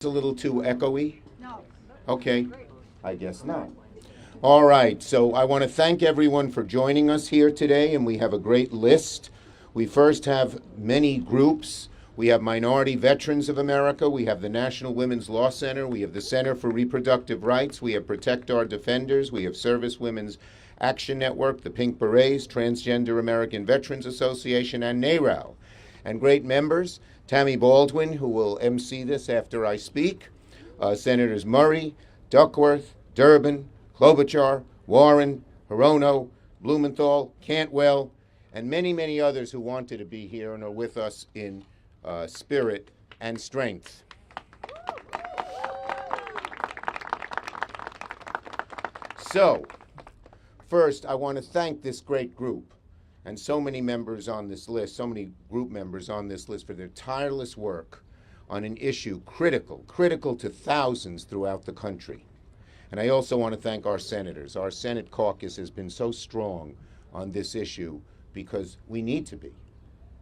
A little too echoey? No. Okay, I guess not. All right, so I want to thank everyone for joining us here today, and we have a great list. We first have many groups. We have Minority Veterans of America, we have the National Women's Law Center, we have the Center for Reproductive Rights, we have Protect Our Defenders, we have Service Women's Action Network, the Pink Berets, Transgender American Veterans Association, and NARAL. And great members, Tammy Baldwin, who will MC this after I speak, Senators Murray, Duckworth, Durbin, Klobuchar, Warren, Hirono, Blumenthal, Cantwell, and many, many others who wanted to be here and are with us in spirit and strength. So, first, I want to thank this great group and so many members on this list, so many group members on this list for their tireless work on an issue critical to thousands throughout the country. And I also want to thank our senators. Our Senate caucus has been so strong on this issue because we need to be,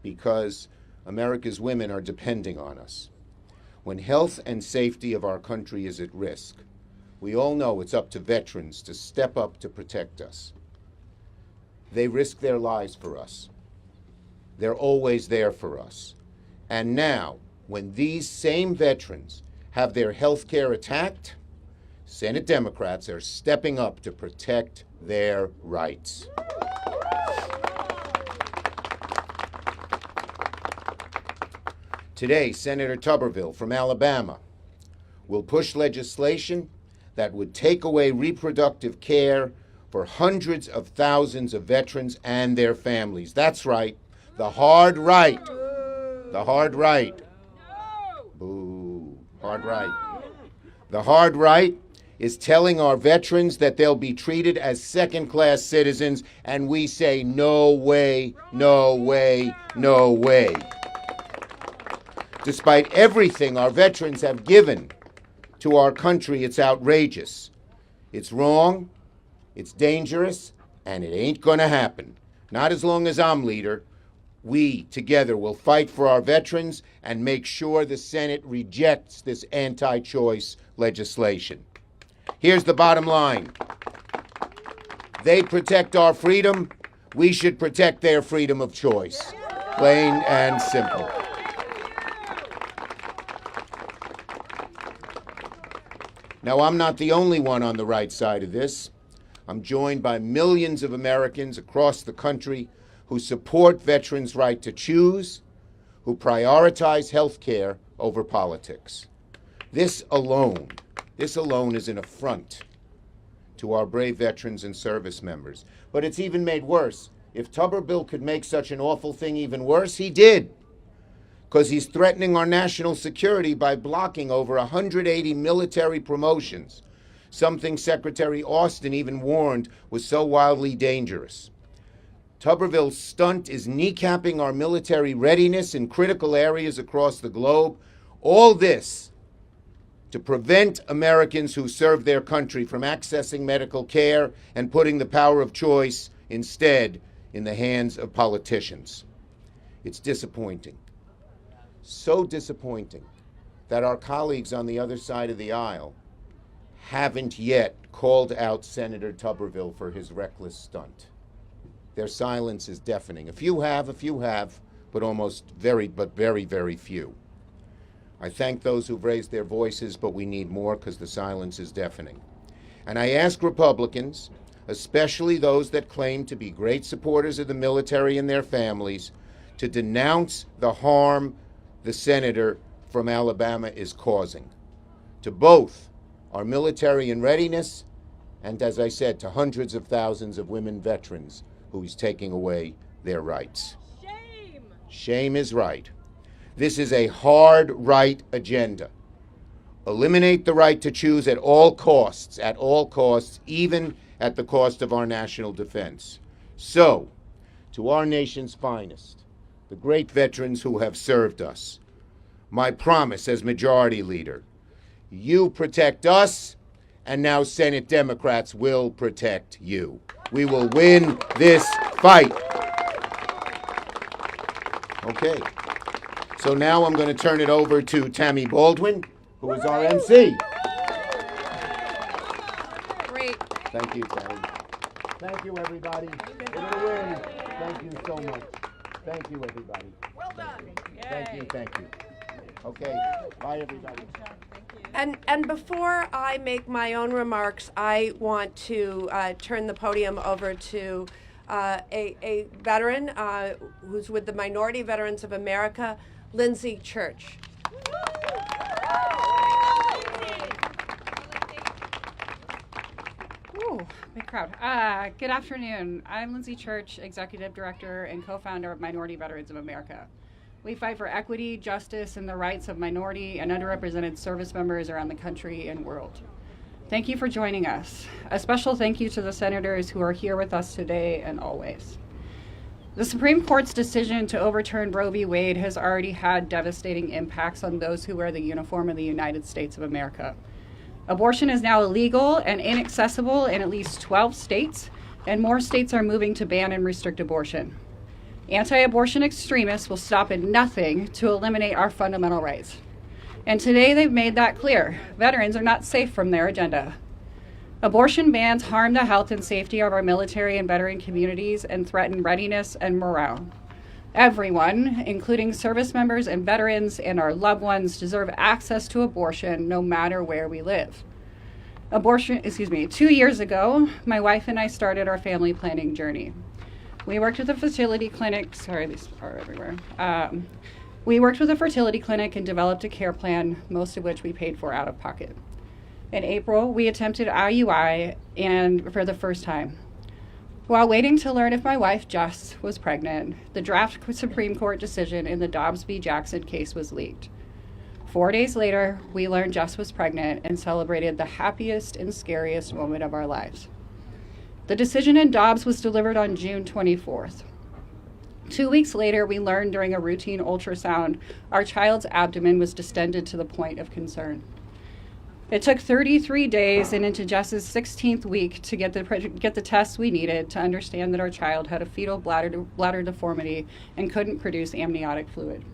because America's women are depending on us. When health and safety of our country is at risk, we all know it's up to veterans to step up to protect us. They risk their lives for us. They're always there for us. And now, when these same veterans have their health care attacked, Senate Democrats are stepping up to protect their rights. Today, Senator Tuberville from Alabama will push legislation that would take away reproductive care for hundreds of thousands of veterans and their families. That's right, the hard right. The hard right. Boo, hard right. The hard right is telling our veterans that they'll be treated as second-class citizens, and we say no way, no way, no way. Despite everything our veterans have given to our country, it's outrageous. It's wrong, it's dangerous, and it ain't gonna happen. Not as long as I'm leader. We, together, will fight for our veterans and make sure the Senate rejects this anti-choice legislation. Here's the bottom line. They protect our freedom. We should protect their freedom of choice. Plain and simple. Now, I'm not the only one on the right side of this. I'm joined by millions of Americans across the country who support veterans' right to choose, who prioritize health care over politics. This alone is an affront to our brave veterans and service members. But it's even made worse. If Tuberville could make such an awful thing even worse, he did. Because he's threatening our national security by blocking over 180 military promotions, something Secretary Austin even warned was so wildly dangerous. Tuberville's stunt is kneecapping our military readiness in critical areas across the globe. All this to prevent Americans who serve their country from accessing medical care and putting the power of choice instead in the hands of politicians. It's disappointing. So disappointing that our colleagues on the other side of the aisle haven't yet called out Senator Tuberville for his reckless stunt. Their silence is deafening. A few have, but very, very few. I thank those who've raised their voices, but we need more because the silence is deafening. And I ask Republicans, especially those that claim to be great supporters of the military and their families, to denounce the harm the senator from Alabama is causing to both our military in readiness and, as I said, to hundreds of thousands of women veterans who he's taking away their rights. Shame! Shame is right. This is a hard right agenda. Eliminate the right to choose at all costs, even at the cost of our national defense. So, to our nation's finest, the great veterans who have served us, my promise as Majority Leader, you protect us, and now Senate Democrats will protect you. We will win this fight. Okay. So now I'm going to turn it over to Tammy Baldwin, who is our MC. Great. Thank you, Tammy. Thank you, everybody. We're going to win. Thank you so much. Thank you, everybody. Well done. Thank you. Okay, bye, everybody. And before I make my own remarks, I want to turn the podium over to a veteran who's with the Minority Veterans of America, Lindsay Church. Ooh, big crowd. Good afternoon. I'm Lindsay Church, Executive Director and co-founder of Minority Veterans of America. We fight for equity, justice, and the rights of minority and underrepresented service members around the country and world. Thank you for joining us. A special thank you to the senators who are here with us today and always. The Supreme Court's decision to overturn Roe v. Wade has already had devastating impacts on those who wear the uniform of the United States of America. Abortion is now illegal and inaccessible in at least 12 states, and more states are moving to ban and restrict abortion. Anti-abortion extremists will stop at nothing to eliminate our fundamental rights. And today they've made that clear. Veterans are not safe from their agenda. Abortion bans harm the health and safety of our military and veteran communities and threaten readiness and morale. Everyone, including service members and veterans and our loved ones, deserve access to abortion no matter where we live. 2 years ago, my wife and I started our family planning journey. We worked with a fertility clinic, these are everywhere. We worked with a fertility clinic and developed a care plan, most of which we paid for out of pocket. In April, we attempted IUI and for the first time. While waiting to learn if my wife, Jess, was pregnant, the draft Supreme Court decision in the Dobbs v. Jackson case was leaked. 4 days later, we learned Jess was pregnant and celebrated the happiest and scariest moment of our lives. The decision in Dobbs was delivered on June 24th. 2 weeks later, we learned during a routine ultrasound our child's abdomen was distended to the point of concern. It took 33 days and into Jess's 16th week to get the tests we needed to understand that our child had a fetal bladder deformity and couldn't produce amniotic fluid.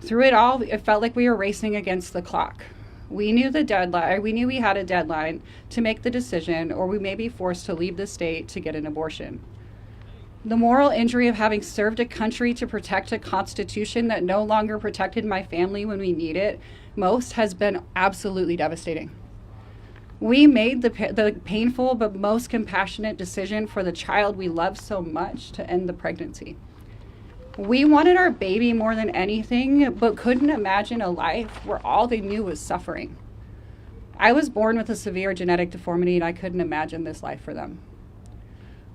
Through it all, it felt like we were racing against the clock. We knew we had a deadline to make the decision, or we may be forced to leave the state to get an abortion. The moral injury of having served a country to protect a constitution that no longer protected my family when we need it most has been absolutely devastating. We made the painful but most compassionate decision for the child we love so much to end the pregnancy. We wanted our baby more than anything, but couldn't imagine a life where all they knew was suffering. I was born with a severe genetic deformity, and I couldn't imagine this life for them.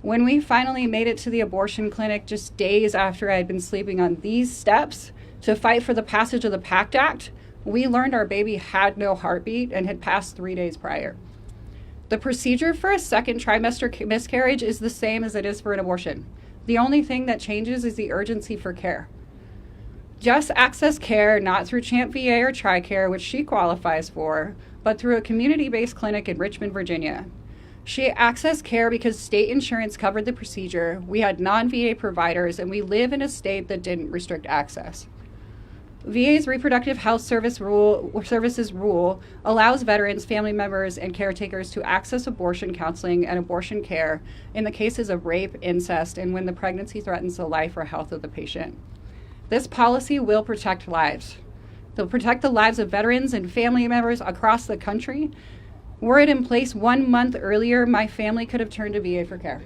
When we finally made it to the abortion clinic just days after I had been sleeping on these steps to fight for the passage of the PACT Act, we learned our baby had no heartbeat and had passed 3 days prior. The procedure for a second trimester miscarriage is the same as it is for an abortion. The only thing that changes is the urgency for care. Just access care not through CHAMP VA or TRICARE, which she qualifies for, but through a community-based clinic in Richmond, Virginia. She accessed care because state insurance covered the procedure, we had non-VA providers, and we live in a state that didn't restrict access. VA's Reproductive Health Services rule allows veterans, family members, and caretakers to access abortion counseling and abortion care in the cases of rape, incest, and when the pregnancy threatens the life or health of the patient. This policy will protect lives. They'll protect the lives of veterans and family members across the country. Were it in place 1 month earlier, my family could have turned to VA for care.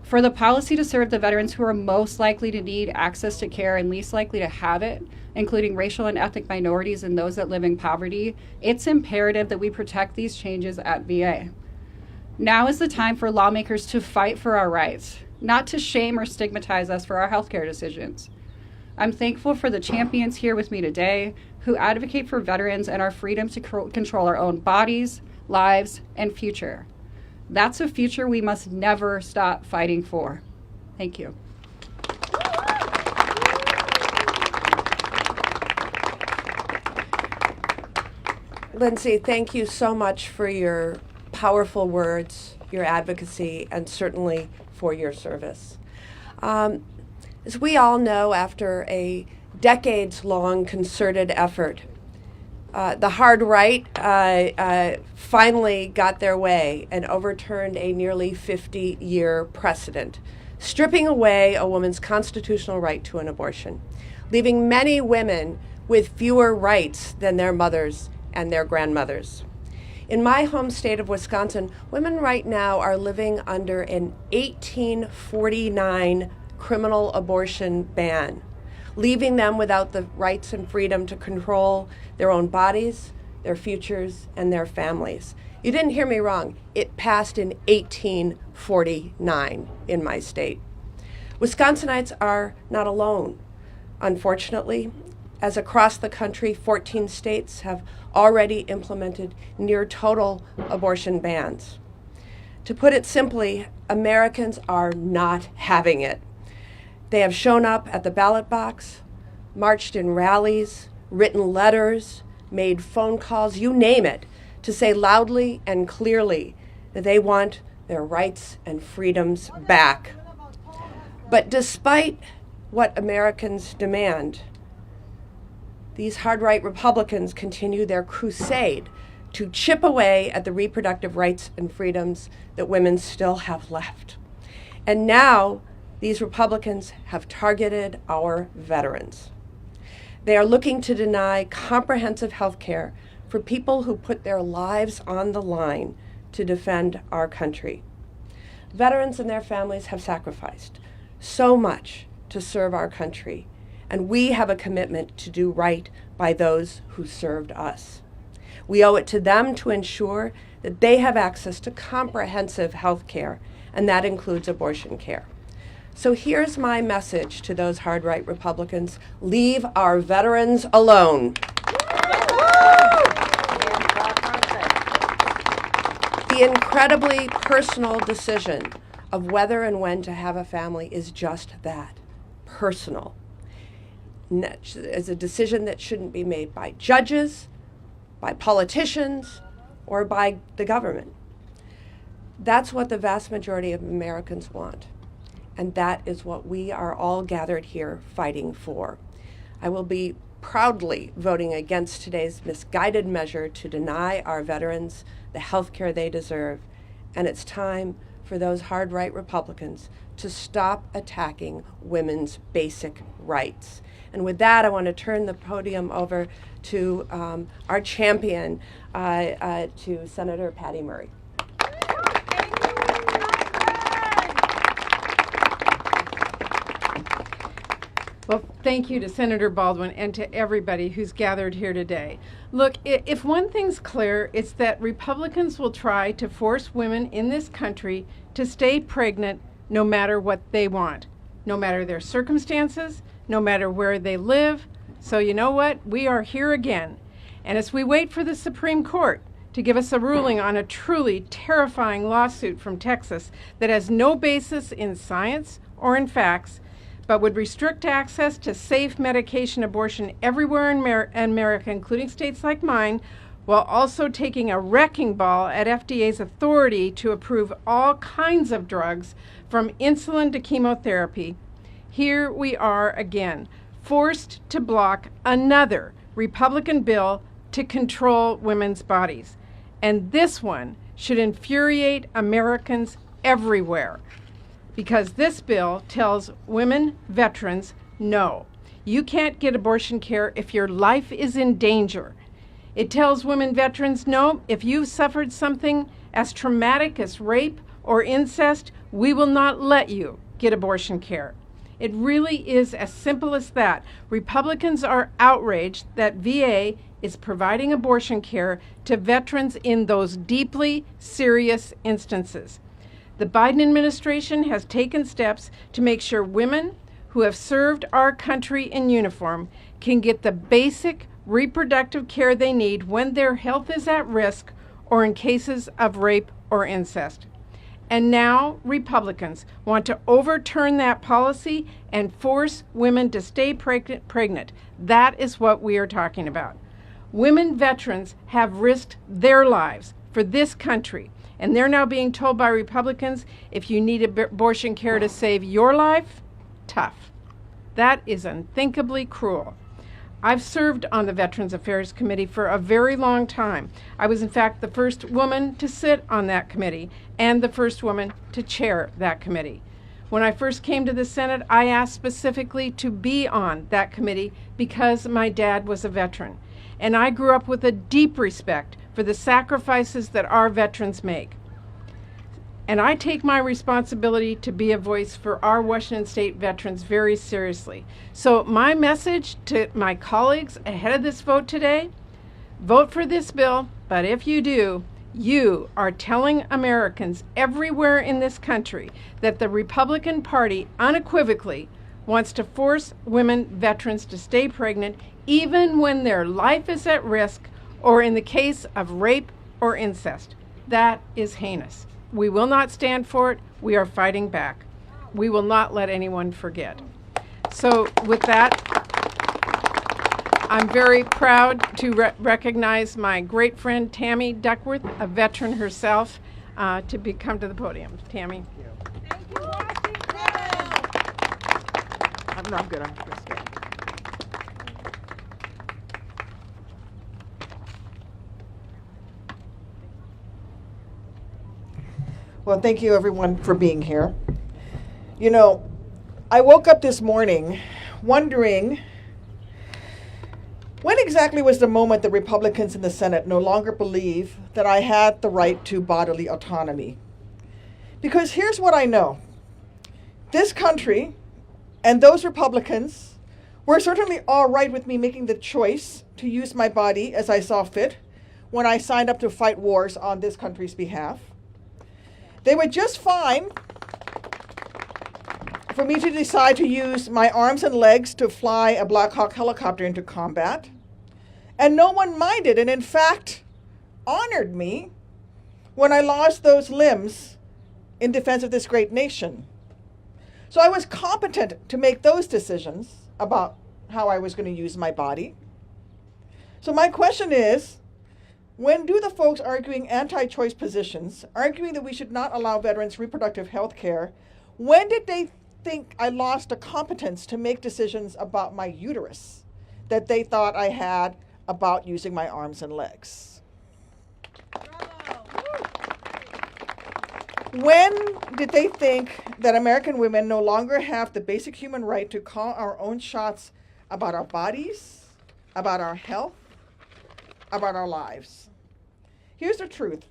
For the policy to serve the veterans who are most likely to need access to care and least likely to have it, including racial and ethnic minorities and those that live in poverty, it's imperative that we protect these changes at VA. Now is the time for lawmakers to fight for our rights, not to shame or stigmatize us for our healthcare decisions. I'm thankful for the champions here with me today who advocate for veterans and our freedom to control our own bodies, lives, and future. That's a future we must never stop fighting for. Thank you. Lindsay, thank you so much for your powerful words, your advocacy, and certainly for your service. As we all know, after a decades-long concerted effort, The hard right finally got their way and overturned a nearly 50-year precedent, stripping away a woman's constitutional right to an abortion, leaving many women with fewer rights than their mothers and their grandmothers. In my home state of Wisconsin, women right now are living under an 1849 criminal abortion ban, leaving them without the rights and freedom to control their own bodies, their futures, and their families. You didn't hear me wrong. It passed in 1849 in my state. Wisconsinites are not alone. Unfortunately, as across the country, 14 states have already implemented near total abortion bans. To put it simply, Americans are not having it. They have shown up at the ballot box, marched in rallies, written letters, made phone calls, you name it, to say loudly and clearly that they want their rights and freedoms back. But despite what Americans demand, these hard-right Republicans continue their crusade to chip away at the reproductive rights and freedoms that women still have left. And now, these Republicans have targeted our veterans. They are looking to deny comprehensive health care for people who put their lives on the line to defend our country. Veterans and their families have sacrificed so much to serve our country, and we have a commitment to do right by those who served us. We owe it to them to ensure that they have access to comprehensive health care, and that includes abortion care. So here's my message to those hard-right Republicans: leave our veterans alone. The incredibly personal decision of whether and when to have a family is just that, personal. It's a decision that shouldn't be made by judges, by politicians, or by the government. That's what the vast majority of Americans want. And that is what we are all gathered here fighting for. I will be proudly voting against today's misguided measure to deny our veterans the health care they deserve. And it's time for those hard-right Republicans to stop attacking women's basic rights. And with that, I want to turn the podium over to our champion, to Senator Patty Murray. Well, thank you to Senator Baldwin and to everybody who's gathered here today. Look, if one thing's clear, it's that Republicans will try to force women in this country to stay pregnant no matter what they want, no matter their circumstances, no matter where they live. So you know what? We are here again. And as we wait for the Supreme Court to give us a ruling on a truly terrifying lawsuit from Texas that has no basis in science or in facts, but would restrict access to safe medication abortion everywhere in America, including states like mine, while also taking a wrecking ball at FDA's authority to approve all kinds of drugs, from insulin to chemotherapy, here we are again, forced to block another Republican bill to control women's bodies. And this one should infuriate Americans everywhere, because this bill tells women veterans, no, you can't get abortion care if your life is in danger. It tells women veterans, no, if you've suffered something as traumatic as rape or incest, we will not let you get abortion care. It really is as simple as that. Republicans are outraged that VA is providing abortion care to veterans in those deeply serious instances. The Biden administration has taken steps to make sure women who have served our country in uniform can get the basic reproductive care they need when their health is at risk or in cases of rape or incest. And now Republicans want to overturn that policy and force women to stay pregnant. That is what we are talking about. Women veterans have risked their lives for this country, and they're now being told by Republicans, if you need abortion care to save your life, tough. That is unthinkably cruel. I've served on the Veterans Affairs Committee for a very long time. I was, in fact, the first woman to sit on that committee and the first woman to chair that committee. When I first came to the Senate, I asked specifically to be on that committee because my dad was a veteran. And I grew up with a deep respect for the sacrifices that our veterans make. And I take my responsibility to be a voice for our Washington State veterans very seriously. So my message to my colleagues ahead of this vote today, vote for this bill, but if you do, you are telling Americans everywhere in this country that the Republican Party unequivocally wants to force women veterans to stay pregnant even when their life is at risk or in the case of rape or incest. That is heinous. We will not stand for it. We are fighting back. We will not let anyone forget. So with that, I'm very proud to recognize my great friend Tammy Duckworth, a veteran herself, to come to the podium. Tammy. Thank you, Washington. I'm good. I'm going to stay. Well, thank you, everyone, for being here. You know, I woke up this morning wondering when exactly was the moment that Republicans in the Senate no longer believe that I had the right to bodily autonomy. Because here's what I know. This country and those Republicans were certainly all right with me making the choice to use my body as I saw fit when I signed up to fight wars on this country's behalf. They were just fine for me to decide to use my arms and legs to fly a Black Hawk helicopter into combat. And no one minded, and in fact, honored me when I lost those limbs in defense of this great nation. So I was competent to make those decisions about how I was going to use my body. So my question is, when do the folks arguing anti-choice positions, arguing that we should not allow veterans reproductive health care, when did they think I lost the competence to make decisions about my uterus that they thought I had about using my arms and legs? When did they think that American women no longer have the basic human right to call our own shots about our bodies, about our health, about our lives? Here's the truth.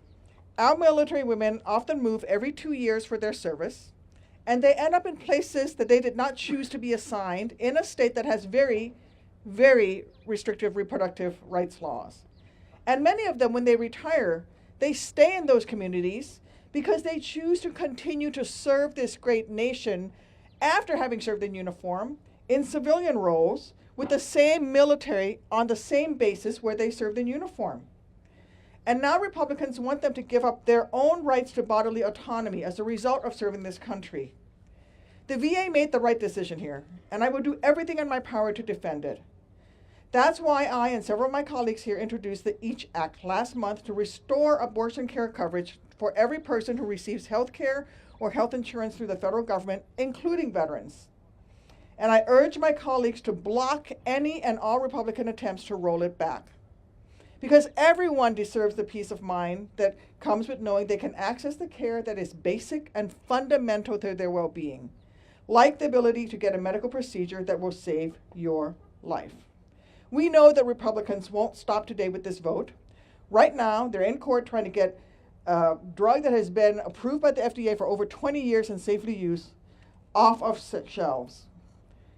Our military women often move every 2 years for their service, and they end up in places that they did not choose to be assigned in a state that has very, very restrictive reproductive rights laws. And many of them, when they retire, they stay in those communities because they choose to continue to serve this great nation after having served in uniform in civilian roles with the same military on the same basis where they served in uniform. And now Republicans want them to give up their own rights to bodily autonomy as a result of serving this country. The VA made the right decision here, and I will do everything in my power to defend it. That's why I and several of my colleagues here introduced the EACH Act last month to restore abortion care coverage for every person who receives health care or health insurance through the federal government, including veterans. And I urge my colleagues to block any and all Republican attempts to roll it back. Because everyone deserves the peace of mind that comes with knowing they can access the care that is basic and fundamental to their well-being, like the ability to get a medical procedure that will save your life. We know that Republicans won't stop today with this vote. Right now, they're in court trying to get a drug that has been approved by the FDA for over 20 years and safely used off of shelves.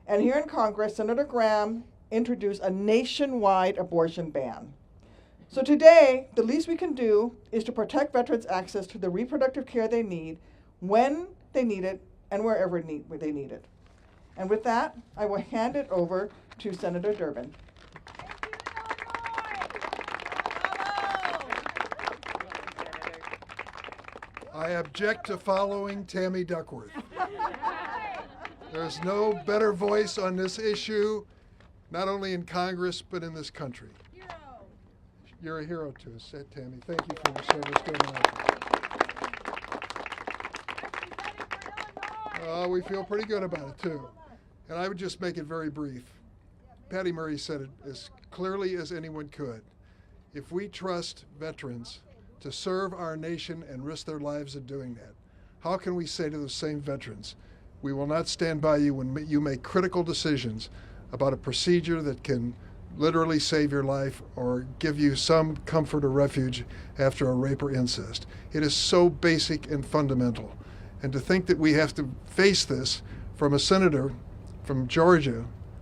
And here in Congress, Senator Graham introduced a nationwide abortion ban. So today, the least we can do is to protect veterans' access to the reproductive care they need, when they need it, and wherever they need it. And with that, I will hand it over to Senator Durbin. I object to following Tammy Duckworth. There's no better voice on this issue, not only in Congress, but in this country. You're a hero to us, Tammy. Thank you for your service during our We feel pretty good about it, too. And I would just make it very brief. Patty Murray said it as clearly as anyone could. If we trust veterans to serve our nation and risk their lives in doing that, how can we say to those same veterans, we will not stand by you when you make critical decisions about a procedure that can literally save your life or give you some comfort or refuge after a rape or incest? It is so basic and fundamental. And to think that we have to face this from a senator from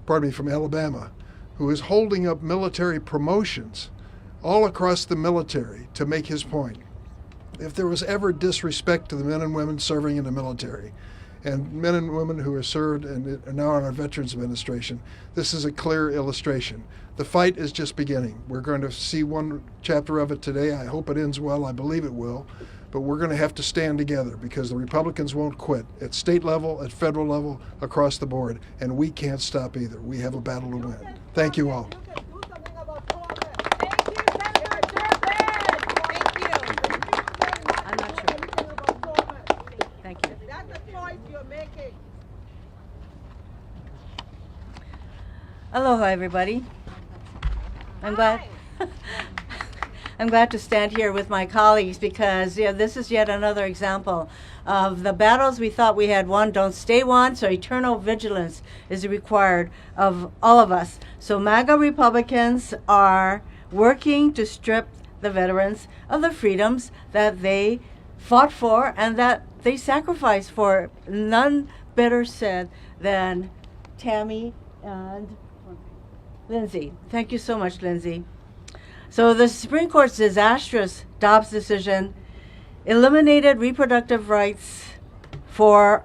from Alabama, who is holding up military promotions all across the military to make his point. If there was ever disrespect to the men and women serving in the military, and men and women who are served and are now on our Veterans Administration, this is a clear illustration. The fight is just beginning. We're going to see one chapter of it today. I hope it ends well. I believe it will. But we're going to have to stand together because the Republicans won't quit at state level, at federal level, across the board. And we can't stop either. We have a battle to win. Thank you all. Aloha, everybody. I'm glad to stand here with my colleagues because this is yet another example of the battles we thought we had won don't stay won, so eternal vigilance is required of all of us. So MAGA Republicans are working to strip the veterans of the freedoms that they fought for and that they sacrificed for. None better said than Tammy and Lindsay. Thank you so much, Lindsay. So the Supreme Court's disastrous Dobbs decision eliminated reproductive rights for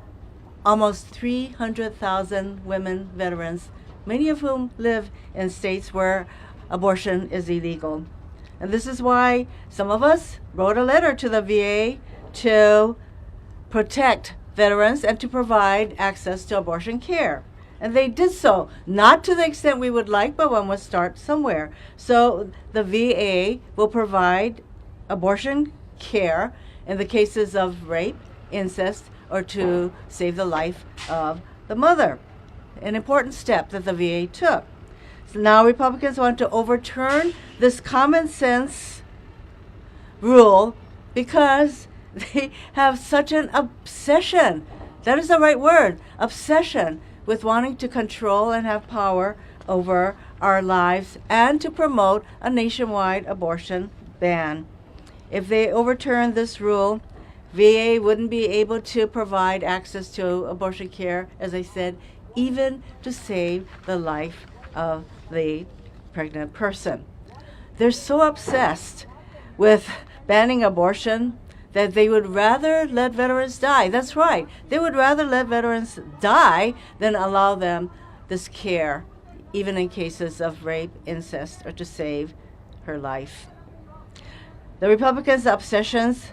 almost 300,000 women veterans, many of whom live in states where abortion is illegal. And this is why some of us wrote a letter to the VA to protect veterans and to provide access to abortion care. And they did so, not to the extent we would like, but one must start somewhere. So the VA will provide abortion care in the cases of rape, incest, or to save the life of the mother. An important step that the VA took. So now Republicans want to overturn this common sense rule because they have such an obsession. That is the right word, obsession, with wanting to control and have power over our lives and to promote a nationwide abortion ban. If they overturn this rule, VA wouldn't be able to provide access to abortion care, as I said, even to save the life of the pregnant person. They're so obsessed with banning abortion that they would rather let veterans die. That's right. They would rather let veterans die than allow them this care, even in cases of rape, incest, or to save her life. The Republicans' obsessions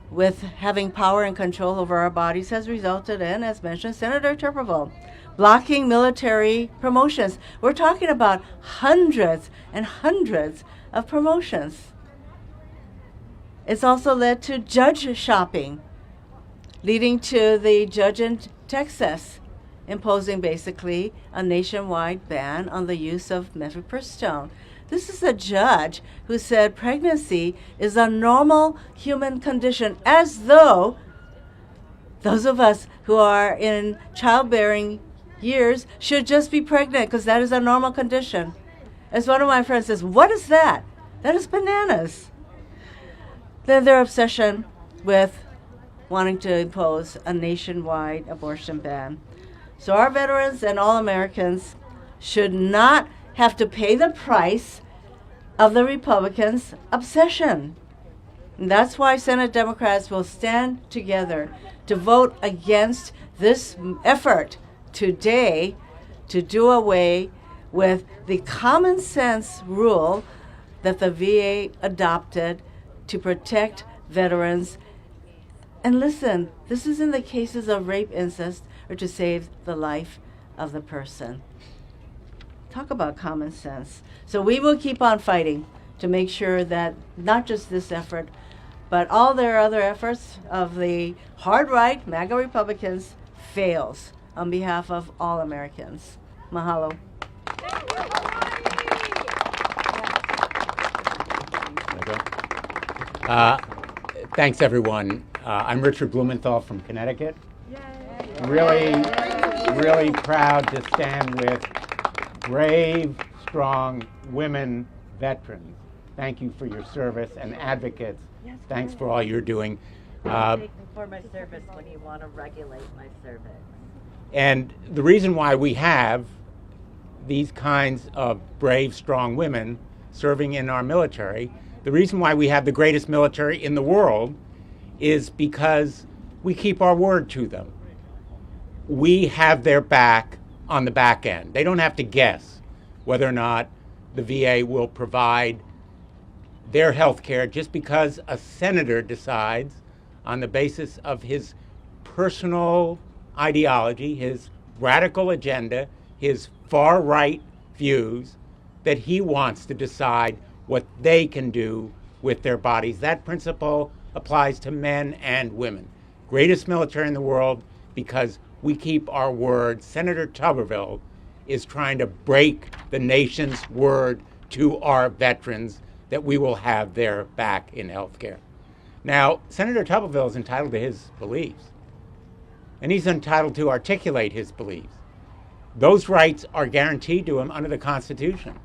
with having power and control over our bodies has resulted in, as mentioned, Senator Tuberville blocking military promotions. We're talking about hundreds and hundreds of promotions. It's also led to judge shopping, leading to the judge in Texas imposing basically a nationwide ban on the use of mifepristone. This is a judge who said pregnancy is a normal human condition, as though those of us who are in childbearing years should just be pregnant because that is a normal condition. As one of my friends says, what is that? That is bananas. Then their obsession with wanting to impose a nationwide abortion ban. So our veterans and all Americans should not have to pay the price of the Republicans' obsession. And that's why Senate Democrats will stand together to vote against this effort today to do away with the common sense rule that the VA adopted to protect veterans. And listen, this is in the cases of rape, incest, or to save the life of the person. Talk about common sense. So we will keep on fighting to make sure that not just this effort, but all their other efforts of the hard right, MAGA Republicans, fails on behalf of all Americans. Mahalo. Thanks, everyone. I'm Richard Blumenthal from Connecticut. Really proud to stand with brave, strong women veterans. Thank you for your service, and advocates. Thanks for all you're doing. For my service when you want to regulate my service. And the reason why we have these kinds of brave, strong women serving in our military, the reason why we have the greatest military in the world is because we keep our word to them. We have their back on the back end. They don't have to guess whether or not the VA will provide their health care just because a senator decides on the basis of his personal ideology, his radical agenda, his far-right views, that he wants to decide what they can do with their bodies. That principle applies to men and women. Greatest military in the world because we keep our word. Senator Tuberville is trying to break the nation's word to our veterans that we will have their back in health care. Now, Senator Tuberville is entitled to his beliefs, and he's entitled to articulate his beliefs. Those rights are guaranteed to him under the Constitution.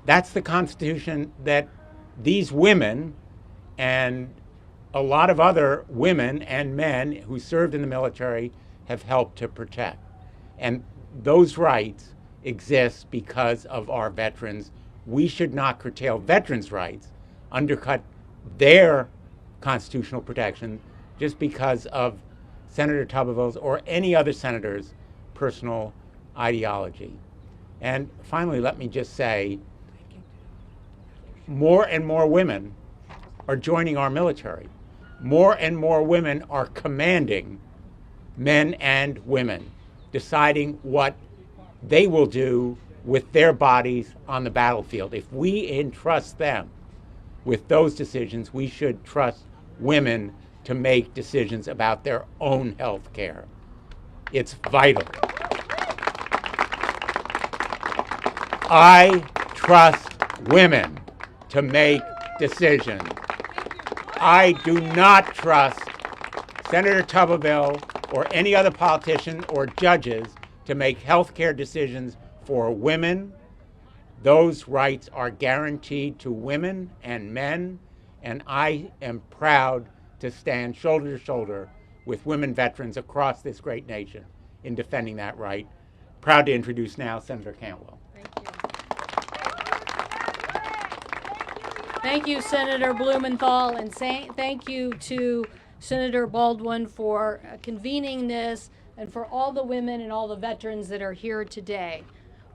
That's the Constitution that these women and a lot of other women and men who served in the military have helped to protect. And those rights exist because of our veterans. We should not curtail veterans' rights, undercut their constitutional protection just because of Senator Tuberville's or any other senator's personal ideology. And finally, let me just say, more and more women are joining our military. More and more women are commanding men and women, deciding what they will do with their bodies on the battlefield. If we entrust them with those decisions, we should trust women to make decisions about their own health care. It's vital. I trust women to make decisions. I do not trust Senator Tuberville or any other politician or judges to make health care decisions for women. Those rights are guaranteed to women and men, and I am proud to stand shoulder to shoulder with women veterans across this great nation in defending that right. Proud to introduce now Senator Cantwell. Thank you, Senator Blumenthal, and thank you to Senator Baldwin for convening this and for all the women and all the veterans that are here today.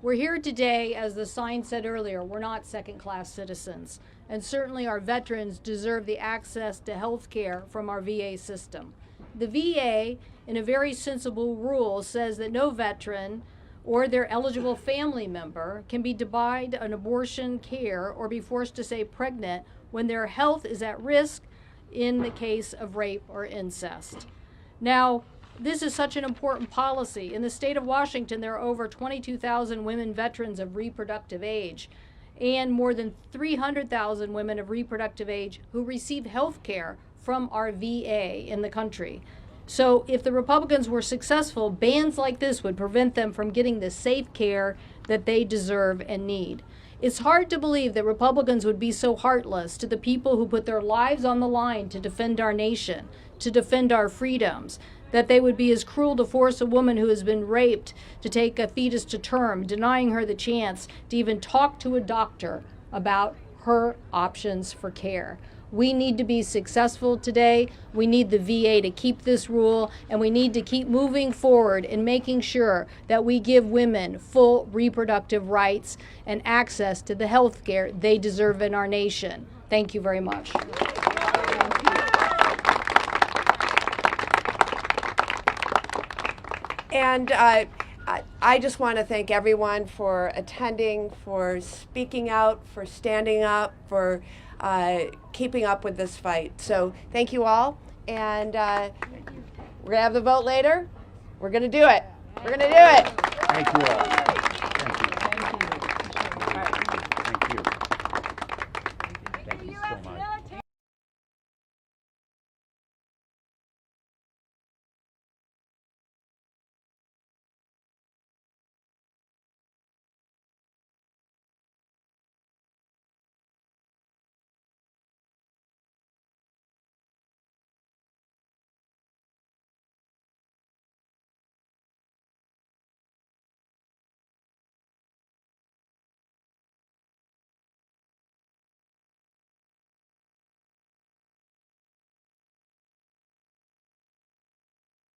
We're here today, as the sign said earlier, we're not second-class citizens, and certainly our veterans deserve the access to health care from our VA system. The VA, in a very sensible rule, says that no veteran or their eligible family member can be denied an abortion care or be forced to stay pregnant when their health is at risk in the case of rape or incest. Now, this is such an important policy. In the state of Washington, there are over 22,000 women veterans of reproductive age and more than 300,000 women of reproductive age who receive health care from our VA in the country. So if the Republicans were successful, bans like this would prevent them from getting the safe care that they deserve and need. It's hard to believe that Republicans would be so heartless to the people who put their lives on the line to defend our nation, to defend our freedoms, that they would be as cruel to force a woman who has been raped to take a fetus to term, denying her the chance to even talk to a doctor about her options for care. We need to be successful today. We need the VA to keep this rule, and we need to keep moving forward in making sure that we give women full reproductive rights and access to the health care they deserve in our nation. Thank you very much. And I just want to thank everyone for attending, for speaking out, for standing up, for keeping up with this fight. So thank you all. And we're going to have the vote later. We're going to do it. We're going to do it. Thank you all.